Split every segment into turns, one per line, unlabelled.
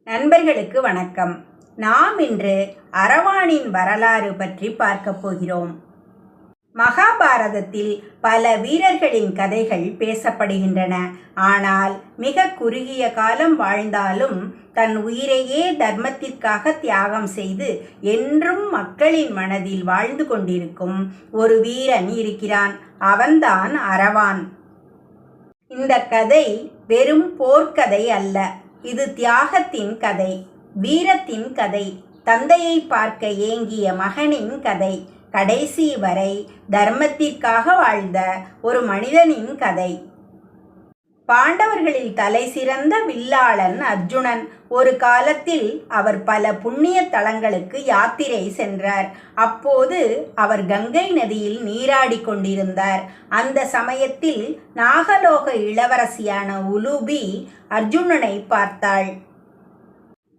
நண்பர்களுக்கு வணக்கம். நாம் இன்று அரவானின் வரலாறு பற்றி பார்க்கப் போகிறோம். மகாபாரதத்தில் பல வீரர்களின் கதைகள் பேசப்படுகின்றன. ஆனால் மிக குறுகிய காலம் வாழ்ந்தாலும் தன் உயிரையே தர்மத்திற்காக தியாகம் செய்து என்றும் மக்களின் மனதில் வாழ்ந்து கொண்டிருக்கும் ஒரு வீரன் இருக்கிறான். அவன்தான் அரவான். இந்த கதை வெறும் போர்க்கதை அல்ல. இது தியாகத்தின் கதை, வீரத்தின் கதை, தந்தையை பார்க்க ஏங்கிய மகனின் கதை, கடைசி வரை தர்மத்திற்காக வாழ்ந்த ஒரு மனிதனின் கதை. பாண்டவர்களில் தலை சிறந்த வில்லாளன் அர்ஜுனன். ஒரு காலத்தில் அவர் பல புண்ணிய தலங்களுக்கு யாத்திரை சென்றார். அப்போது அவர் கங்கை நதியில் நீராடி கொண்டிருந்தார். அந்த சமயத்தில் நாகலோக இளவரசியான உலூபி அர்ஜுனனை பார்த்தாள்.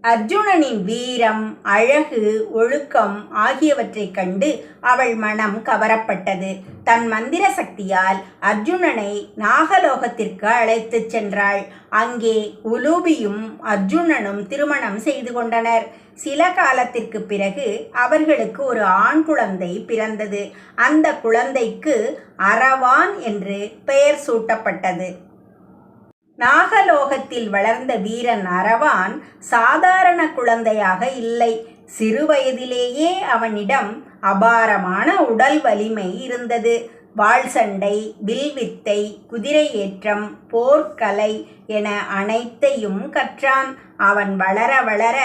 அர்ஜுனனின் வீரம், அழகு, ஒழுக்கம் ஆகியவற்றைக் கண்டு அவள் மனம் கவரப்பட்டது. தன் மந்திர சக்தியால் அர்ஜுனனை நாகலோகத்திற்கு அழைத்துச் சென்றாள். அங்கே உலூபியும் அர்ஜுனனும் திருமணம் செய்து கொண்டனர். சில காலத்திற்கு பிறகு அவர்களுக்கு ஒரு ஆண் குழந்தை பிறந்தது. அந்த குழந்தைக்கு அரவான் என்று பெயர் சூட்டப்பட்டது. நாகலோகத்தில் வளர்ந்த வீரன் அரவான் சாதாரண குழந்தையாக இல்லை. சிறு வயதிலேயே அவனிடம் அபாரமான உடல் வலிமை இருந்தது. வாள் சண்டை, வில்வித்தை, குதிரை ஏற்றம், போர்க்கலை என அனைத்தையும் கற்றான். அவன் வளர வளர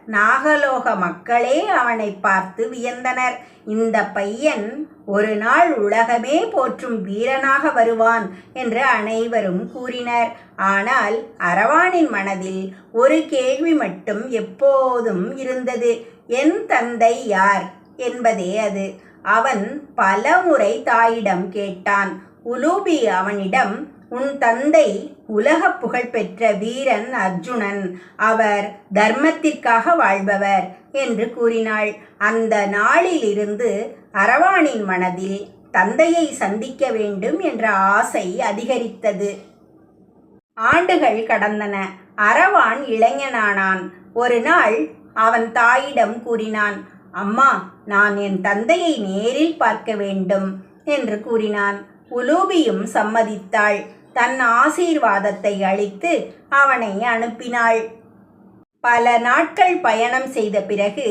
நாகலோக மக்களே அவனை பார்த்து வியந்தனர். இந்த பையன் ஒரு நாள் உலகமே போற்றும் வீரனாக வருவான் என்று அனைவரும் கூறினர். ஆனால் அரவானின் மனதில் ஒரு கேள்வி மட்டும் எப்போதும் இருந்தது. என் தந்தை யார் என்பதே அது. அவன் பல முறை தாயிடம் கேட்டான். உலூபி அவனிடம், உன் தந்தை உலக புகழ்பெற்ற வீரன் அர்ஜுனன். அவர் தர்மத்திற்காக வாழ்பவர் என்று கூறினாள். அந்த நாளிலிருந்து அரவானின் மனதில் தந்தையை சந்திக்க வேண்டும் என்ற ஆசை அதிகரித்தது. ஆண்டுகள் கடந்தன. அரவான் இளைஞனானான். ஒரு நாள் அவன் தாயிடம் கூறினான், அம்மா, நான் என் தந்தையை நேரில் பார்க்க வேண்டும் என்று கூறினான். உலூபியும் சம்மதித்தாள். தன் ஆசீர்வாதத்தை அளித்து அவனை அனுப்பினாள். பல நாட்கள் பயணம் செய்த பிறகு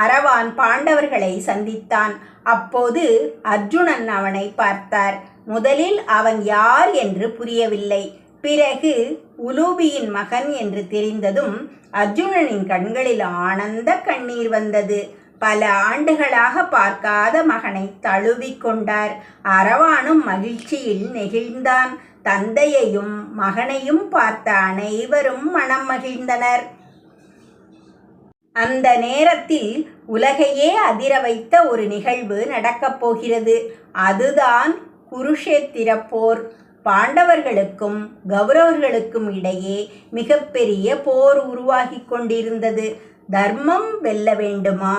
அரவான் பாண்டவர்களை சந்தித்தான். அப்போது அர்ஜுனன் அவனை பார்த்தார். முதலில் அவன் யார் என்று புரியவில்லை. பிறகு உலூபியின் மகன் என்று தெரிந்ததும் அர்ஜுனனின் கண்களில் ஆனந்த கண்ணீர் வந்தது. பல ஆண்டுகளாக பார்க்காத மகனை தழுவிக்கொண்டார். அரவானும் மகிழ்ச்சியில் நெகிழ்ந்தான். தந்தையையும் மகனையும் பார்த்த அனைவரும் மனம் மகிழ்ந்தனர். அந்த நேரத்தில் உலகையே அதிர வைத்த ஒரு நிகழ்வு நடக்கப் போகிறது. அதுதான் குருஷேத்திர போர். பாண்டவர்களுக்கும் கௌரவர்களுக்கும் இடையே மிகப்பெரிய போர் உருவாகி கொண்டிருந்தது. தர்மம் வெல்ல வேண்டுமா,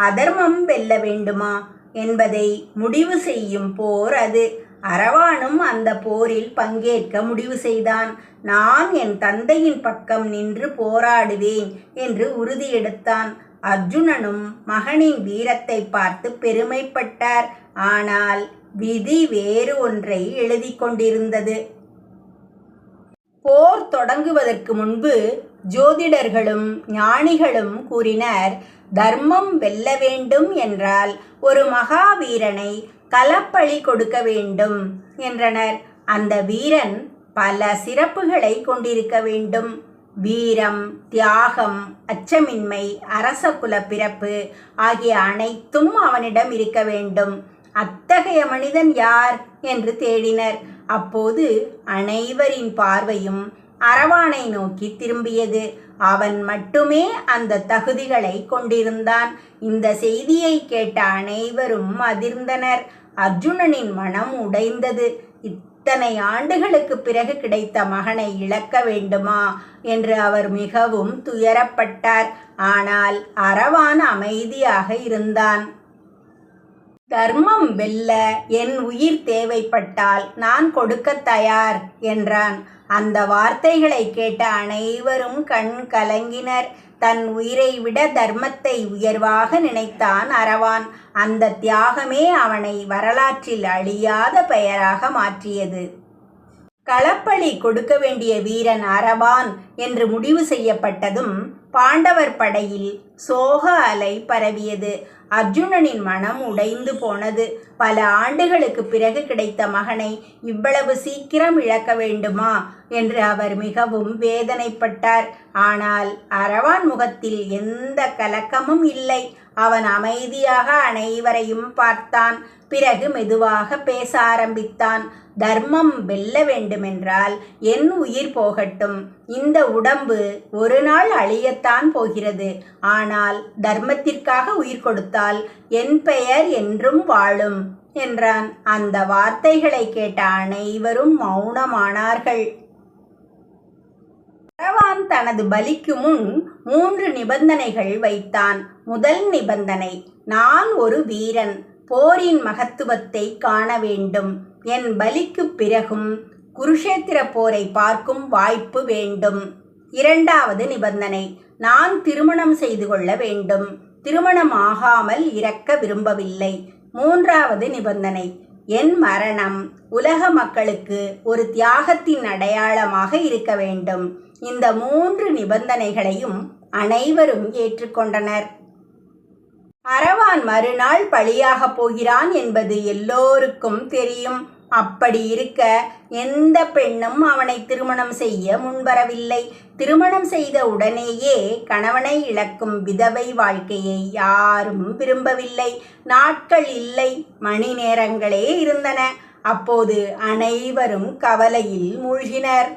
அதர்மம் வெல்ல வேண்டுமா என்பதை முடிவு செய்யும் போர் அது. அரவானும் அந்த போரில் பங்கேற்க முடிவு செய்தான். நான் என் தந்தையின் பக்கம் நின்று போராடுவேன் என்று உறுதியெடுத்தான். அர்ஜுனனும் மகனின் வீரத்தை பார்த்து பெருமைப்பட்டார். ஆனால் விதி வேறு ஒன்றை எழுதி கொண்டிருந்தது. போர் தொடங்குவதற்கு முன்பு ஜோதிடர்களும் ஞானிகளும் கூறினர், தர்மம் வெல்ல வேண்டும் என்றால் ஒரு மகாவீரனை களப்பழி கொடுக்க வேண்டும் என்றனர். அந்த வீரன் பல சிறப்புகளை கொண்டிருக்க வேண்டும். வீரம், தியாகம், அச்சமின்மை, அரச குல பிறப்பு ஆகிய அனைத்தும் அவனிடம் இருக்க வேண்டும். அத்தகைய மனிதன் யார் என்று தேடினர். அப்போது அனைவரின் பார்வையும் அரவானை நோக்கி திரும்பியது. அவன் மட்டுமே அந்த தகுதிகளை கொண்டிருந்தான். இந்த செய்தியை கேட்ட அனைவரும் அதிர்ந்தனர். அர்ஜுனனின் மனம் உடைந்தது. இத்தனை ஆண்டுகளுக்கு பிறகு கிடைத்த மகனை இழக்க வேண்டுமா என்று அவர் மிகவும் துயரப்பட்டார். ஆனால் அரவான் அமைதியாக இருந்தான். தர்மம் வெல்ல என் உயிர் தேவைப்பட்டால் நான் கொடுக்க தயார் என்றான். அந்த வார்த்தைகளை கேட்ட அனைவரும் கண் கலங்கினர். தன் உயிரை விட தர்மத்தை உயர்வாக நினைத்தான் அரவான். அந்த தியாகமே அவனை வரலாற்றில் அழியாத பெயராக மாற்றியது. களப்பலி கொடுக்க வேண்டிய வீரன் அரவான் என்று முடிவு செய்யப்பட்டதும் பாண்டவர் படையில் சோக அலை பரவியது. அர்ஜுனனின் மனம் உடைந்து போனது. பல ஆண்டுகளுக்கு பிறகு கிடைத்த மகனை இவ்வளவு சீக்கிரம் இழக்க வேண்டுமா என்று அவர் மிகவும் வேதனைப்பட்டார். ஆனால் அரவான் முகத்தில் எந்த கலக்கமும் இல்லை. அவன் அமைதியாக அனைவரையும் பார்த்தான். பிறகு மெதுவாக பேச ஆரம்பித்தான். தர்மம் வெல்ல வேண்டுமென்றால் என் உயிர் போகட்டும். இந்த உடம்பு ஒரு நாள் அழியத்தான் போகிறது. ஆனால் தர்மத்திற்காக உயிர் கொடுத்தால் என் பெயர் என்றும் வாழும் என்றான். அந்த வார்த்தைகளை கேட்ட அனைவரும் மௌனமானார்கள். அரவான் தனது பலிக்கு முன் 3 நிபந்தனைகள் வைத்தான். முதல் நிபந்தனை, நான் ஒரு வீரன், போரின் மகத்துவத்தை காண வேண்டும். என் பலிக்கு பிறகும் குருஷேத்திர போரை பார்க்கும் வாய்ப்பு வேண்டும். இரண்டாவது நிபந்தனை, நான் திருமணம் செய்து கொள்ள வேண்டும். திருமணம் ஆகாமல் இறக்க விரும்பவில்லை. மூன்றாவது நிபந்தனை, என் மரணம் உலக மக்களுக்கு ஒரு தியாகத்தின் அடையாளமாக இருக்க வேண்டும். இந்த 3 நிபந்தனைகளையும் அனைவரும் ஏற்றுக்கொண்டனர். அரவான் மறுநாள் பலியாக போகிறான் என்பது எல்லோருக்கும் தெரியும். அப்படி இருக்க எந்த பெண்ணும் அவனை திருமணம் செய்ய முன்வரவில்லை. திருமணம் செய்த உடனேயே கணவனை இழக்கும் விதவை வாழ்க்கையை யாரும் விரும்பவில்லை. நாட்கள் இல்லை, மணி நேரங்களே இருந்தன. அப்போது அனைவரும் கவலையில் மூழ்கினர்.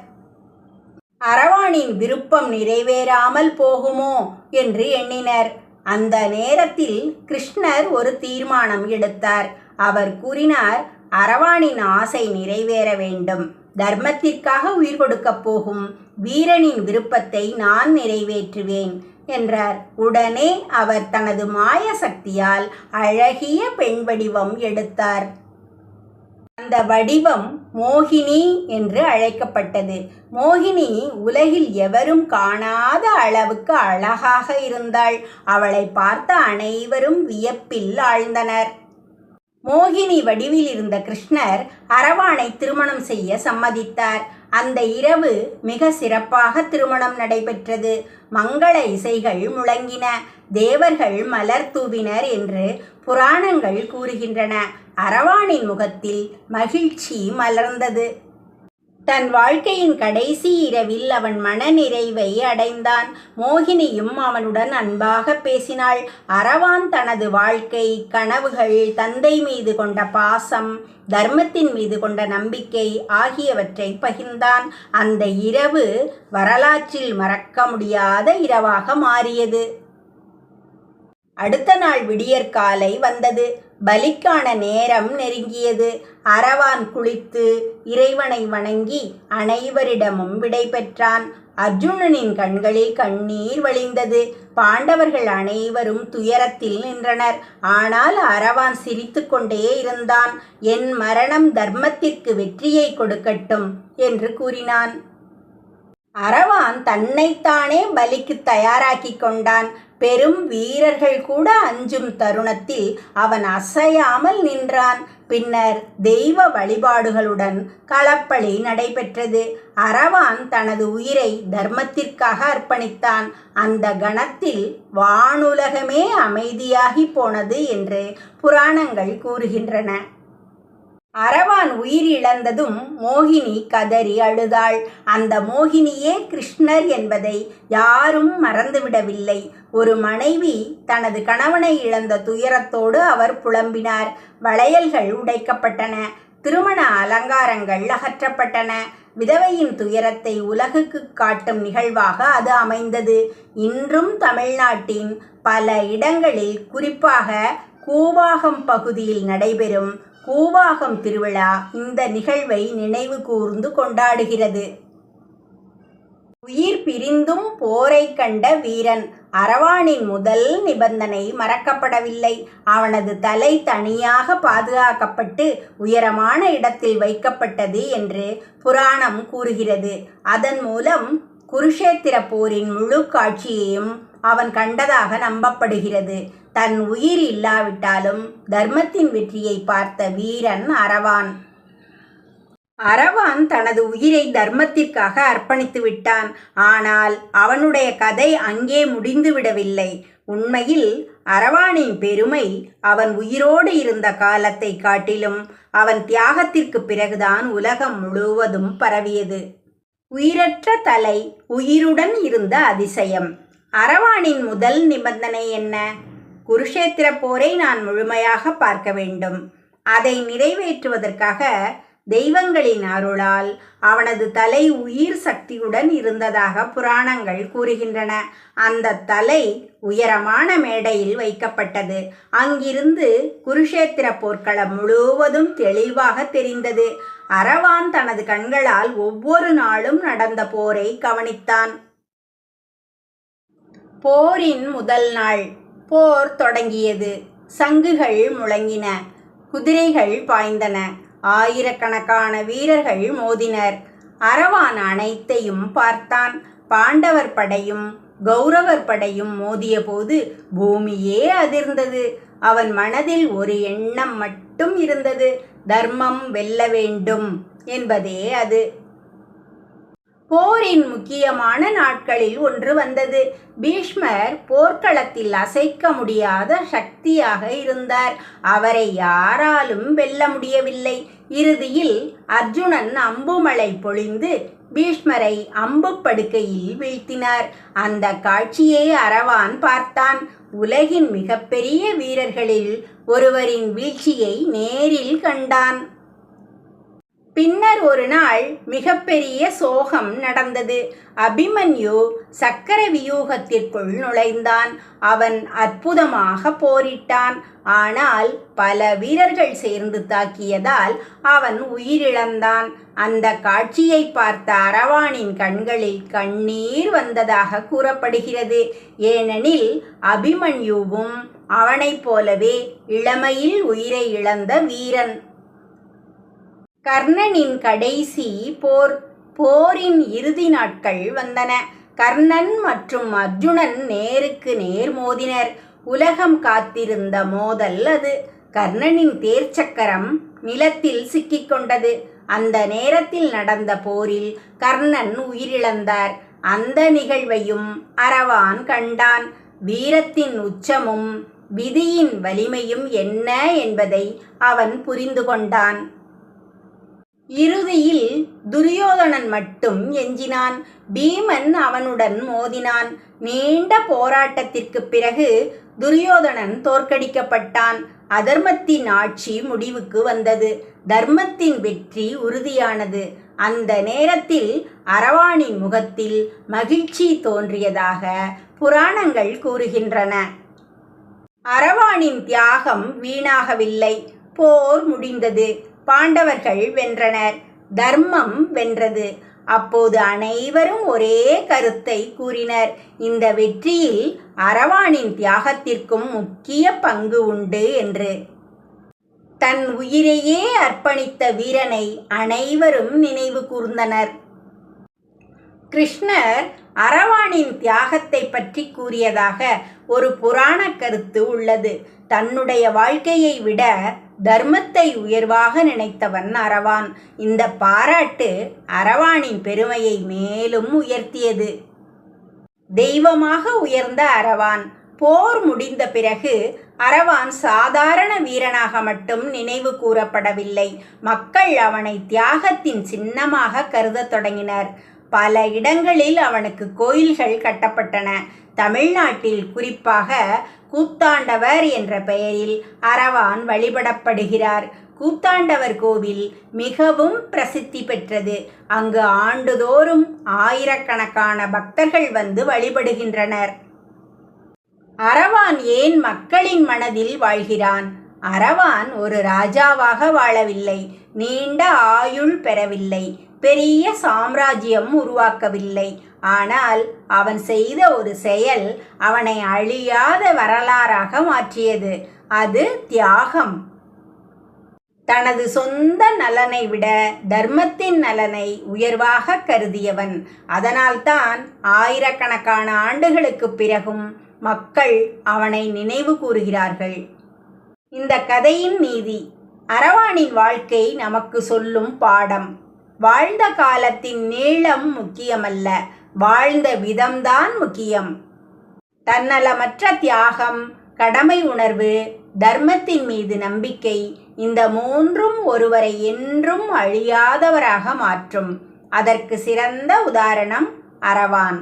அரவானின் விருப்பம் நிறைவேறாமல் போகுமோ என்று எண்ணினர். அந்த நேரத்தில் கிருஷ்ணர் ஒரு தீர்மானம் எடுத்தார். அவர் கூறினார், அரவானின் ஆசை நிறைவேற வேண்டும். தர்மத்திற்காக உயிர் கொடுக்கப் போகும் வீரனின் விருப்பத்தை நான் நிறைவேற்றுவேன் என்றார். உடனே அவர் தனது மாய சக்தியால் அழகிய பெண் வடிவம் எடுத்தார். அந்த வடிவம் மோகினி என்று அழைக்கப்பட்டது. மோகினி உலகில் எவரும் காணாத அளவுக்கு அழகாக இருந்தாள். அவளை பார்த்த அனைவரும் வியப்பில் ஆழ்ந்தனர். மோகினி வடிவில் இருந்த கிருஷ்ணர் அரவானை திருமணம் செய்ய சம்மதித்தார். அந்த இரவு மிக சிறப்பாக திருமணம் நடைபெற்றது. மங்கள இசைகள் முழங்கின, தேவர்கள் மலர் தூவினர் என்று புராணங்கள் கூறுகின்றன. அரவானின் முகத்தில் மகிழ்ச்சி மலர்ந்தது. தன் வாழ்க்கையின் கடைசி இரவில் அவன் மன நிறைவை அடைந்தான். மோகினியும் அவனுடன் அன்பாக பேசினாள். அரவான் தனது வாழ்க்கை, கனவுகள், தந்தை மீது கொண்ட பாசம், தர்மத்தின் மீது கொண்ட நம்பிக்கை ஆகியவற்றை பகிர்ந்தான். அந்த இரவு வரலாற்றில் மறக்க முடியாத இரவாக மாறியது. அடுத்த நாள் விடியற்காலை வந்தது. பலிக்கான நேரம் நெருங்கியது. அரவான் குளித்து இறைவனை வணங்கி அனைவரிடமும் விடை பெற்றான். அர்ஜுனனின் கண்களில் கண்ணீர் வழிந்தது. பாண்டவர்கள் அனைவரும் துயரத்தில் நின்றனர். ஆனால் அரவான் சிரித்து கொண்டே இருந்தான். என் மரணம் தர்மத்திற்கு வெற்றியை கொடுக்கட்டும் என்று கூறினான். அரவான் தன்னைத்தானே பலிக்கு தயாராக்கி கொண்டான். பெரும் வீரர்கள் கூட அஞ்சும் தருணத்தில் அவன் அசையாமல் நின்றான். பின்னர் தெய்வ வழிபாடுகளுடன் களப்பலி நடைபெற்றது. அரவான் தனது உயிரை தர்மத்திற்காக அர்ப்பணித்தான். அந்த கணத்தில் வானுலகமே அமைதியாகி போனது என்று புராணங்கள் கூறுகின்றன. அரவான் உயிர் இழந்ததும் மோகினி கதறி அழுதாள். அந்த மோகினியே கிருஷ்ணர் என்பதை யாரும் மறந்துவிடவில்லை. ஒரு மனைவி தனது கணவனை இழந்த துயரத்தோடு அவர் புலம்பினார். வளையல்கள் உடைக்கப்பட்டன, திருமண அலங்காரங்கள் அகற்றப்பட்டன. விதவையின் துயரத்தை உலகுக்கு காட்டும் நிகழ்வாக அது அமைந்தது. இன்றும் தமிழ்நாட்டின் பல இடங்களில், குறிப்பாக கூவாகம் பகுதியில் நடைபெறும் கூவாகம் திருவிழா இந்த நிகழ்வை நினைவு கூர்ந்து கொண்டாடுகிறது. உயிர் பிரிந்தும் போரை கண்ட வீரன். அரவானின் முதல் நிபந்தனை மறக்கப்படவில்லை. அவனது தலை தனியாக பாதுகாக்கப்பட்டு உயரமான இடத்தில் வைக்கப்பட்டது என்று புராணம் கூறுகிறது. அதன் மூலம் குருஷேத்திர போரின் முழு காட்சியையும் அவன் கண்டதாக நம்பப்படுகிறது. தன் உயிர் இல்லாவிட்டாலும் தர்மத்தின் வெற்றியை பார்த்த வீரன் அரவான். அரவான் தனது உயிரை தர்மத்திற்காக அர்ப்பணித்து விட்டான். ஆனால் அவனுடைய கதை அங்கே முடிந்துவிடவில்லை. உண்மையில் அரவானின் பெருமை அவன் உயிரோடு இருந்த காலத்தை காட்டிலும் அவன் தியாகத்திற்கு பிறகுதான் உலகம் முழுவதும் பரவியது. உயிரற்ற தலை உயிருடன் இருந்த அதிசயம். அரவானின் முதல் நிபந்தனை என்ன? குருஷேத்திர போரை நான் முழுமையாக பார்க்க வேண்டும். அதை நிறைவேற்றுவதற்காக தெய்வங்களின் அருளால் அவனது தலை உயிர் சக்தியுடன் இருந்ததாக புராணங்கள் கூறுகின்றன. அந்த தலை உயரமான மேடையில் வைக்கப்பட்டது. அங்கிருந்து குருஷேத்திர போர்க்களம் முழுவதும் தெளிவாக தெரிந்தது. அரவான் தனது கண்களால் ஒவ்வொரு நாளும் நடந்த போரை கவனித்தான். போரின் முதல் நாள். போர் தொடங்கியது. சங்குகள் முழங்கின, குதிரைகள் பாய்ந்தன, ஆயிரக்கணக்கான வீரர்கள் மோதினர். அரவான் அனைத்தையும் பார்த்தான். பாண்டவர் படையும் கௌரவர் படையும் மோதிய போது பூமியே அதிர்ந்தது. அவன் மனதில் ஒரு எண்ணம் மட்டும் இருந்தது: தர்மம் வெல்ல வேண்டும் என்பதே அது. போரின் முக்கியமான நாட்களில் ஒன்று வந்தது. பீஷ்மர் போர்க்களத்தில் அசைக்க முடியாத சக்தியாக இருந்தார். அவரை யாராலும் வெல்ல முடியவில்லை. இறுதியில் அர்ஜுனன் அம்புமழை பொழிந்து பீஷ்மரை அம்பு படுக்கையில் வீழ்த்தினார். அந்த காட்சியை அரவான் பார்த்தான். உலகின் மிகப்பெரிய வீரர்களில் ஒருவரின் வீழ்ச்சியை நேரில் கண்டான். பின்னர் ஒரு நாள் மிகப்பெரிய சோகம் நடந்தது. அபிமன்யு சக்கர வியூகத்திற்குள் நுழைந்தான். அவன் அற்புதமாக போரிட்டான். ஆனால் பல வீரர்கள் சேர்ந்து தாக்கியதால் அவன் உயிரிழந்தான். அந்த காட்சியை பார்த்த அரவானின் கண்களில் கண்ணீர் வந்ததாக கூறப்படுகிறது. ஏனெனில் அபிமன்யுவும் அவனைப் போலவே இளமையில் உயிரை இழந்த வீரன். கர்ணனின் கடைசி போர். போரின் இறுதி நாட்கள் வந்தன. கர்ணன் மற்றும் அர்ஜுனன் நேருக்கு நேர் மோதினர். உலகம் காத்திருந்த மோதல் அது. கர்ணனின் தேர்ச்சக்கரம் நிலத்தில் சிக்கிக்கொண்டது. அந்த நேரத்தில் நடந்த போரில் கர்ணன் உயிரிழந்தார். அந்த நிகழ்வையும் அரவான் கண்டான். வீரத்தின் உச்சமும் விதியின் வலிமையும் என்ன என்பதை அவன் புரிந்து கொண்டான். இறுதியில் துரியோதனன் மட்டும் எஞ்சினான். பீமன் அவனுடன் மோதினான். நீண்ட போராட்டத்திற்கு பிறகு துரியோதனன் தோற்கடிக்கப்பட்டான். அதர்மத்தின் ஆட்சி முடிவுக்கு வந்தது. தர்மத்தின் வெற்றி உறுதியானது. அந்த நேரத்தில் அரவானின் முகத்தில் மகிழ்ச்சி தோன்றியதாக புராணங்கள் கூறுகின்றன. அரவானின் தியாகம் வீணாகவில்லை. போர் முடிந்தது. பாண்டவர்கள் வென்றனர். தர்மம் வென்றது. அப்போது அனைவரும் ஒரே கருத்தை கூறினர்: இந்த வெற்றியில் அரவானின் தியாகத்திற்கும் முக்கிய பங்கு உண்டு என்று. தன் உயிரையே அர்ப்பணித்த வீரனை அனைவரும் நினைவு கூர்ந்தனர். கிருஷ்ணர் அரவானின் தியாகத்தை பற்றி கூறியதாக ஒரு புராண கருத்து உள்ளது. தன்னுடைய வாழ்க்கையை விட தர்மத்தை உயர்வாக நினைத்தவன் அரவான். இந்த பாராட்டு அரவானின் பெருமையை மேலும் உயர்த்தியது. தெய்வமாக உயர்ந்த அரவான். போர் முடிந்த பிறகு அரவான் சாதாரண வீரனாக மட்டும் நினைவு கூறப்படவில்லை. மக்கள் அவனை தியாகத்தின் சின்னமாக கருதத் தொடங்கினர். பல இடங்களில் அவனுக்கு கோயில்கள் கட்டப்பட்டன. தமிழ்நாட்டில் குறிப்பாக கூத்தாண்டவர் என்ற பெயரில் அரவான் வழிபடப்படுகிறார். கூத்தாண்டவர் கோவில் மிகவும் பிரசித்தி பெற்றது. அங்கு ஆண்டுதோறும் ஆயிரக்கணக்கான பக்தர்கள் வந்து வழிபடுகின்றனர். அரவான் ஏன் மக்களின் மனதில் வாழ்கிறான்? அரவான் ஒரு ராஜாவாக வாழவில்லை. நீண்ட ஆயுள் பெறவில்லை. பெரிய சாம்ராஜ்யம் உருவாக்கவில்லை. ஆனால் அவன் செய்த ஒரு செயல் அவனை அழியாத வரலாறாக மாற்றியது. அது தியாகம். தனது சொந்த நலனை விட தர்மத்தின் நலனை உயர்வாக கருதியவன். அதனால்தான் ஆயிரக்கணக்கான ஆண்டுகளுக்கு பிறகும் மக்கள் அவனை நினைவு கூறுகிறார்கள். இந்த கதையின் நீதி: அரவானின் வாழ்க்கை நமக்கு சொல்லும் பாடம்: வாழ்ந்த காலத்தின் நீளம் முக்கியமல்ல, வாழ்ந்த விதம்தான் முக்கியம். தன்னலமற்ற தியாகம், கடமை உணர்வு, தர்மத்தின் மீது நம்பிக்கை, இந்த மூன்றும் ஒருவரை என்றும் அழியாதவராக மாற்றும். அதற்கு சிறந்த உதாரணம் அரவான்.